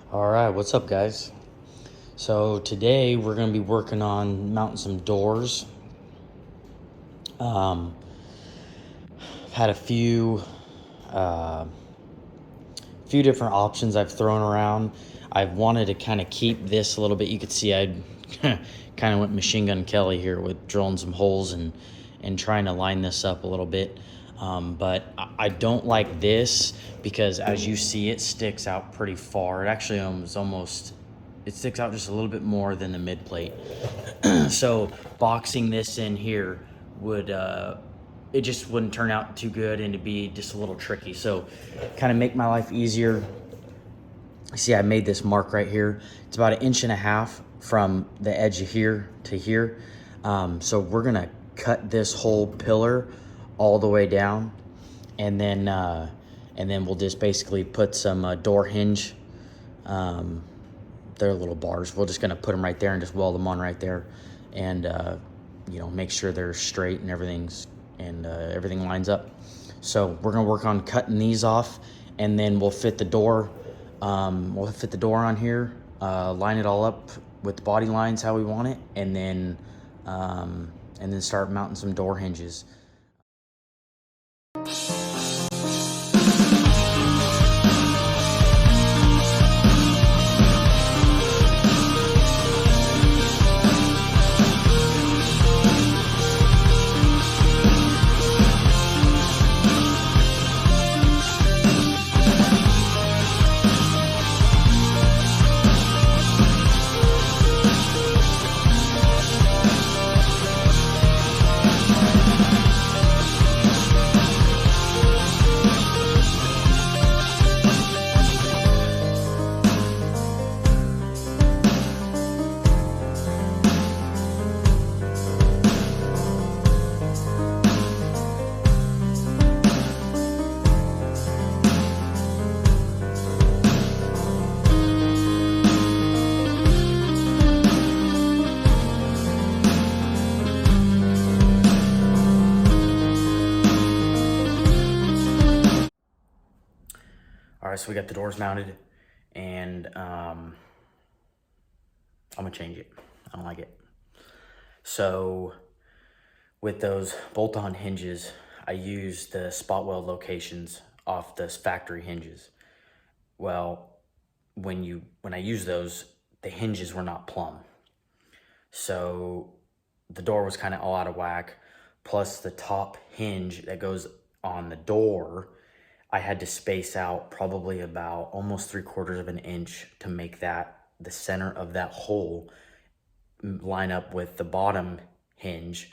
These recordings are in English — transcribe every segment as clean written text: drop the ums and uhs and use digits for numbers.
All right, what's up, guys? So today we're going to be working on mounting some doors. Um, I've had a few different options I've thrown around. I've wanted to kind of keep this a little bit. You could see I kind of went Machine Gun Kelly here with drilling some holes and trying to line this up a little bit. But I don't like this because, as you see, it sticks out pretty far. It actually it sticks out just a little bit more than the mid plate. So boxing this in here would it just wouldn't turn out too good, and it'd be just a little tricky. So kind of make my life easier, see, I made this mark right here. It's about 1.5 inches from the edge of here to here. So we're gonna cut this whole pillar all the way down, and then we'll just basically put some door hinge. They're little bars. We're just gonna put them right there and just weld them on right there, and make sure they're straight and everything lines up. So we're gonna work on cutting these off, and then we'll fit the door. We'll fit the door on here, line it all up with the body lines how we want it, and then start mounting some door hinges. All right, so we got the doors mounted, and I'm gonna change it. I don't like it. So with those bolt-on hinges, I used the spot weld locations off the factory hinges. Well, when I used those, the hinges were not plumb. So the door was kind of all out of whack. Plus the top hinge that goes on the door, I had to space out probably about almost 3/4 of an inch to make that the center of that hole line up with the bottom hinge,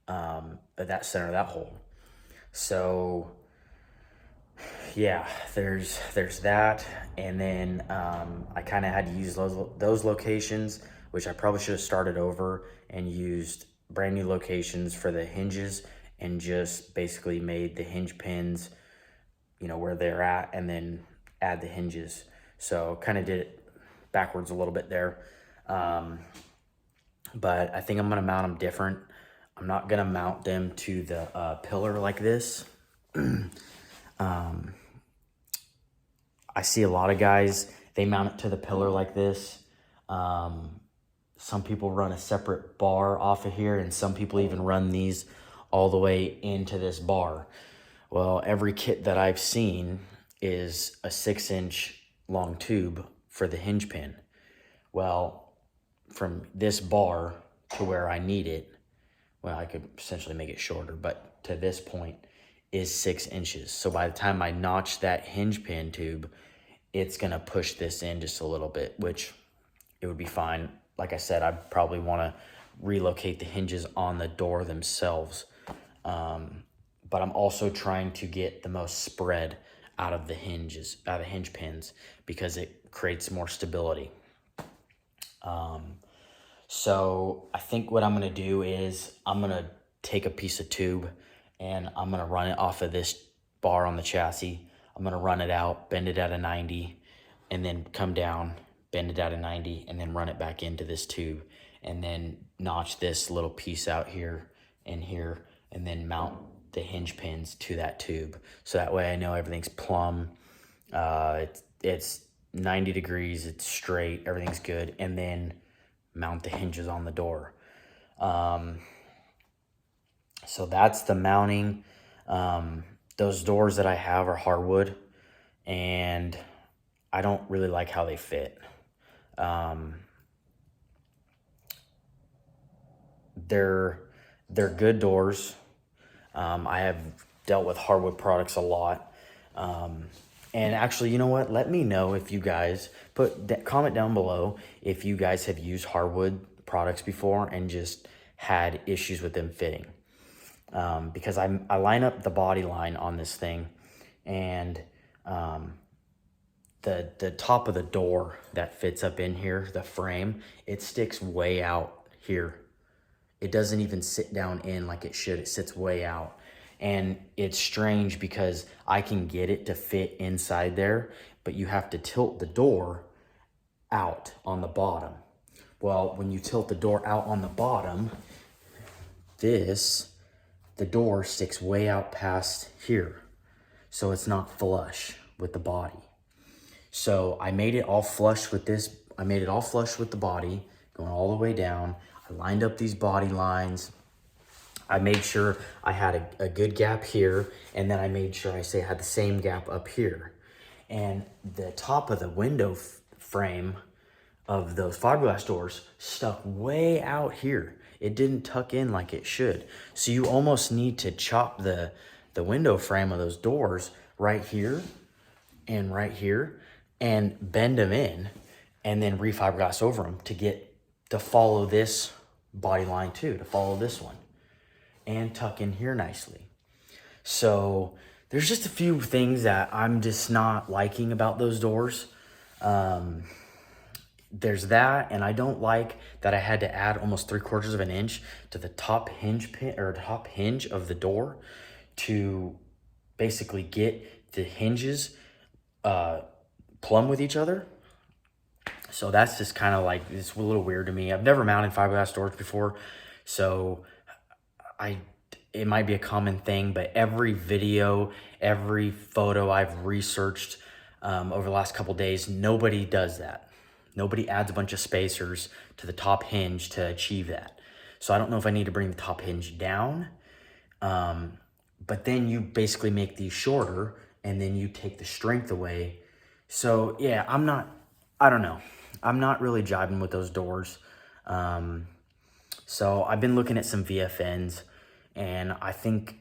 that center of that hole. So yeah, there's that, and then I kind of had to use those locations, which I probably should have started over and used brand new locations for the hinges, and just basically made the hinge pins, where they're at, and then add the hinges. So kind of did it backwards a little bit there. But I think I'm gonna mount them different. I'm not gonna mount them to the pillar like this. I see a lot of guys, they mount it to the pillar like this. Some people run a separate bar off of here, and some people even run these all the way into this bar. Well, every kit that I've seen is a 6-inch long tube for the hinge pin. Well, from this bar to where I need it, well, I could essentially make it shorter, but to this point is 6 inches. So by the time I notch that hinge pin tube, it's gonna push this in just a little bit, which it would be fine. Like I said, I probably wanna relocate the hinges on the door themselves. But I'm also trying to get the most spread out of the hinge pins, because it creates more stability. So I think what I'm gonna do is I'm gonna take a piece of tube and I'm gonna run it off of this bar on the chassis. I'm gonna run it out, bend it at a 90, and then come down, bend it at a 90, and then run it back into this tube, and then notch this little piece out here and here, and then mount the hinge pins to that tube. So that way I know everything's plumb. It's 90 degrees, it's straight, everything's good, and then mount the hinges on the door. So that's the mounting. Those doors that I have are hardwood, and I don't really like how they fit. They're good doors. I have dealt with hardwood products a lot. And actually, you know what? Let me know if you guys comment down below if you guys have used hardwood products before and just had issues with them fitting. Because I line up the body line on this thing, and the top of the door that fits up in here, the frame, it sticks way out here. It doesn't even sit down in like it should. It sits way out. And it's strange because I can get it to fit inside there, but you have to tilt the door out on the bottom. Well, when you tilt the door out on the bottom, the door sticks way out past here. So it's not flush with the body. So I made it all flush with this. I made it all flush with the body, going all the way down. I lined up these body lines. I made sure I had a good gap here, and then I made sure I had the same gap up here. And the top of the window frame of those fiberglass doors stuck way out here. It didn't tuck in like it should. So you almost need to chop the window frame of those doors right here and right here and bend them in and then refiberglass over them to follow this body line too, to follow this one and tuck in here nicely. So there's just a few things that I'm just not liking about those doors. There's that, and I don't like that I had to add almost 3/4 of an inch to the top hinge pin or top hinge of the door to basically get the hinges plumb with each other. So that's just kind of like, it's a little weird to me. I've never mounted fiberglass doors before, so it might be a common thing, but every video, every photo I've researched over the last couple days, nobody does that. Nobody adds a bunch of spacers to the top hinge to achieve that. So I don't know if I need to bring the top hinge down, but then you basically make these shorter and then you take the strength away. So yeah, I don't know. I'm not really jiving with those doors. So I've been looking at some VFNs, and I think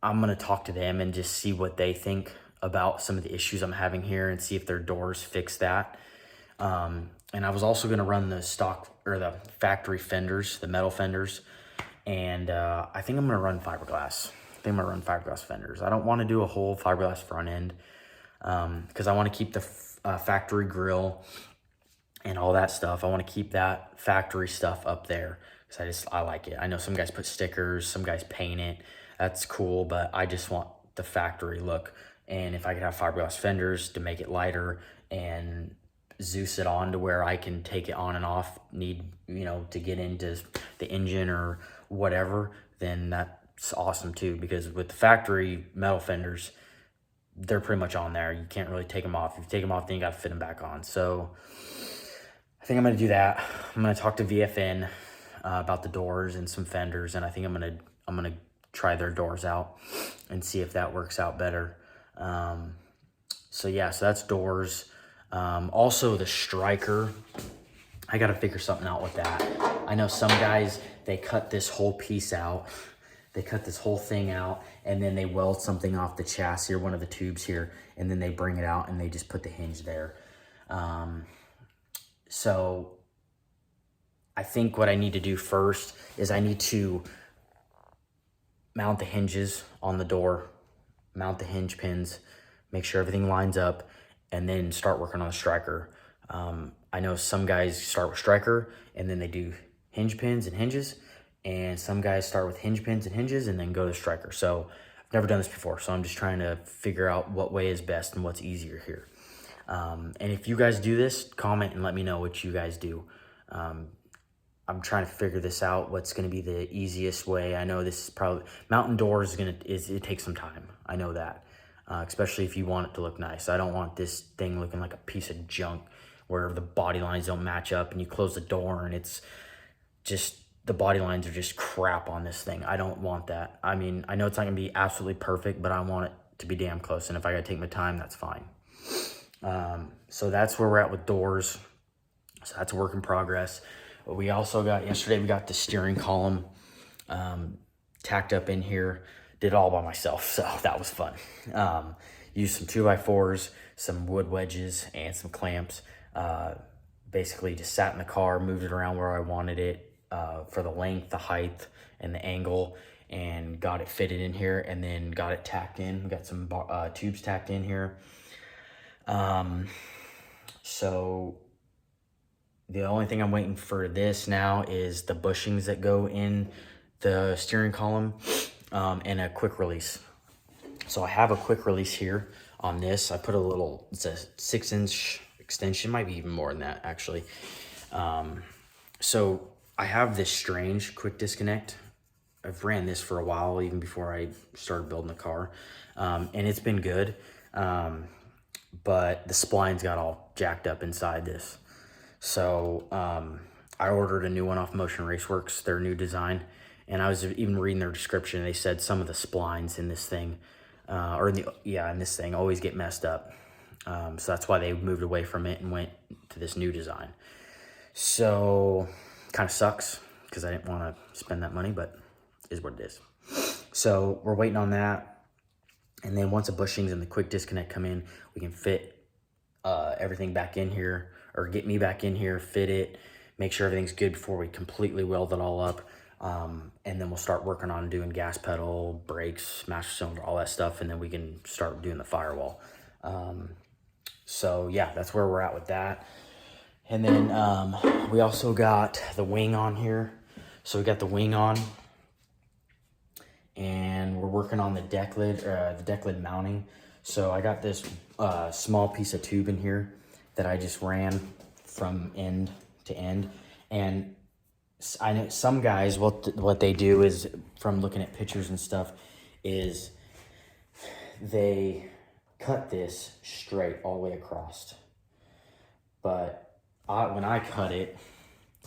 I'm gonna talk to them and just see what they think about some of the issues I'm having here and see if their doors fix that. And I was also gonna run the stock or the factory fenders, the metal fenders, and I think I'm gonna run fiberglass. I think I'm gonna run fiberglass fenders. I don't want to do a whole fiberglass front end because I want to keep the factory grill and all that stuff. I want to keep that factory stuff up there because I like it. I know some guys put stickers, some guys paint it. That's cool, but I just want the factory look. And if I could have fiberglass fenders to make it lighter and Zeus it on to where I can take it on and off, to get into the engine or whatever, then that's awesome too. Because with the factory metal fenders, they're pretty much on there. You can't really take them off. If you take them off, then you got to fit them back on. So I think I'm going to do that. I'm going to talk to VFN about the doors and some fenders, and I think I'm going to try their doors out and see if that works out better. So yeah, so that's doors. Also the striker, I got to figure something out with that. I know some guys, they cut this whole piece out. They cut this whole thing out, and then they weld something off the chassis or one of the tubes here, and then they bring it out and they just put the hinge there. So I think what I need to do first is I need to mount the hinges on the door, mount the hinge pins, make sure everything lines up, and then start working on the striker. I know some guys start with striker and then they do hinge pins and hinges, and some guys start with hinge pins and hinges and then go to striker. So I've never done this before, so I'm just trying to figure out what way is best and what's easier here. And if you guys do this, comment and let me know what you guys do. I'm trying to figure this out, what's going to be the easiest way. I know this is probably, mountain doors it takes some time. I know that. especially if you want it to look nice. I don't want this thing looking like a piece of junk where the body lines don't match up and you close the door and it's just, the body lines are just crap on this thing. I don't want that. I mean, I know it's not gonna be absolutely perfect, but I want it to be damn close. And if I gotta take my time, that's fine. So that's where we're at with doors. So that's a work in progress. We also got, yesterday we got the steering column tacked up in here. Did it all by myself, so that was fun. Used some 2x4s, some wood wedges, and some clamps. Basically just sat in the car, moved it around where I wanted it for the length, the height, and the angle, and got it fitted in here, and then got it tacked in. We got some tubes tacked in here. So the only thing I'm waiting for this now is the bushings that go in the steering column, and a quick release. So I have a quick release here on this. I put a little, it's a 6-inch extension, might be even more than that actually. So I have this strange quick disconnect. I've ran this for a while, even before I started building the car, and it's been good. But the splines got all jacked up inside this. So I ordered a new one off Motion Raceworks, their new design. And I was even reading their description. They said some of the splines in this thing, in this thing always get messed up. So that's why they moved away from it and went to this new design. So kind of sucks because I didn't want to spend that money, but it is what it is. So we're waiting on that. And then once the bushings and the quick disconnect come in, we can fit everything back in here, or get me back in here, fit it, make sure everything's good before we completely weld it all up. And then we'll start working on doing gas pedal, brakes, master cylinder, all that stuff. And then we can start doing the firewall. So yeah, that's where we're at with that. And then we also got the wing on here. So we got the wing on, and we're working on the deck lid mounting. So I got this small piece of tube in here that I just ran from end to end. And I know some guys, what they do is, from looking at pictures and stuff, is they cut this straight all the way across. But when I cut it,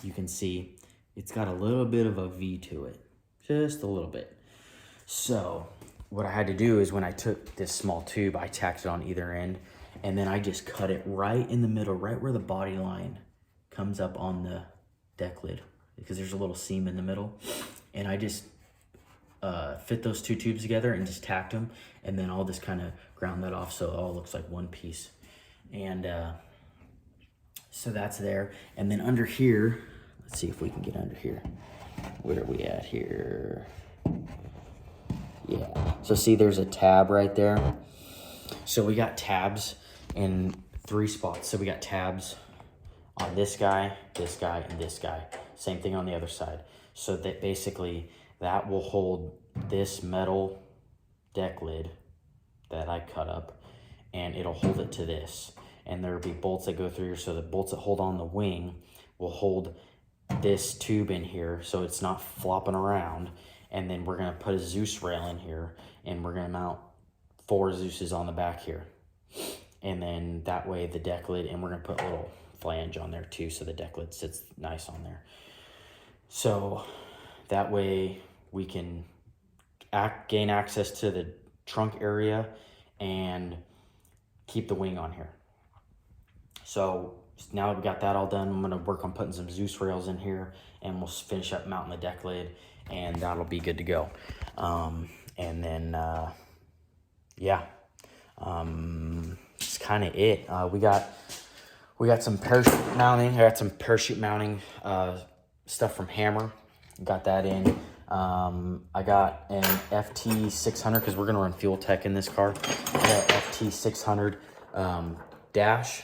you can see it's got a little bit of a V to it, just a little bit. So what I had to do is, when I took this small tube, I tacked it on either end, and then I just cut it right in the middle, right where the body line comes up on the deck lid, because there's a little seam in the middle. And I just fit those two tubes together and just tacked them, and then I'll just kind of ground that off so it all looks like one piece. And so that's there. And then under here, let's see if we can get under here. Where are we at here? Yeah, so see, there's a tab right there. So we got tabs in 3 spots. So we got tabs on this guy, and this guy. Same thing on the other side. So that basically, that will hold this metal deck lid that I cut up, and it'll hold it to this. And there'll be bolts that go through here, so the bolts that hold on the wing will hold this tube in here so it's not flopping around. And then we're gonna put a Zeus rail in here, and we're gonna mount 4 Zeuses on the back here. And then that way the deck lid, and we're gonna put a little flange on there too, so the deck lid sits nice on there. So that way we can gain access to the trunk area and keep the wing on here. So now that we got that all done, I'm gonna work on putting some Zeus rails in here, and we'll finish up mounting the deck lid, and that'll be good to go. And then, it's kind of it. We got some parachute mounting. I got some parachute mounting stuff from Hammer. Got that in. I got an FT600, because we're gonna run fuel tech in this car. I got FT600 dash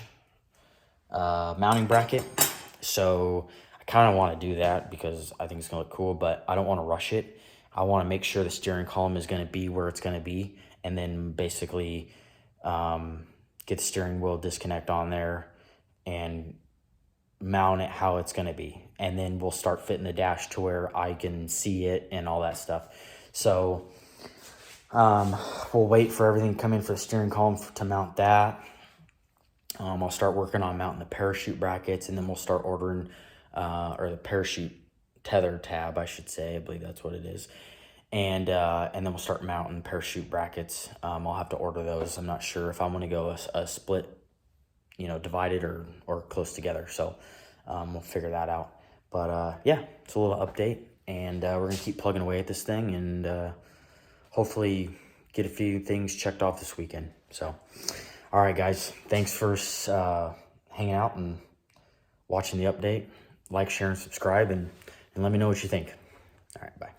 mounting bracket. So I kind of want to do that because I think it's gonna look cool, but I don't want to rush it. I want to make sure the steering column is going to be where it's going to be, and then basically get the steering wheel disconnect on there and mount it how it's going to be. And then we'll start fitting the dash to where I can see it and all that stuff. So we'll wait for everything to come in for the steering column to mount that. I'll start working on mounting the parachute brackets, and then we'll start ordering, or the parachute tether tab, I should say. I believe that's what it is. And then we'll start mounting parachute brackets. I'll have to order those. I'm not sure if I'm going to go a split, divided or close together. So we'll figure that out. But yeah, it's a little update, and we're going to keep plugging away at this thing, and hopefully get a few things checked off this weekend. So, all right, guys, thanks for hanging out and watching the update. Like, share, and subscribe, and let me know what you think. All right, bye.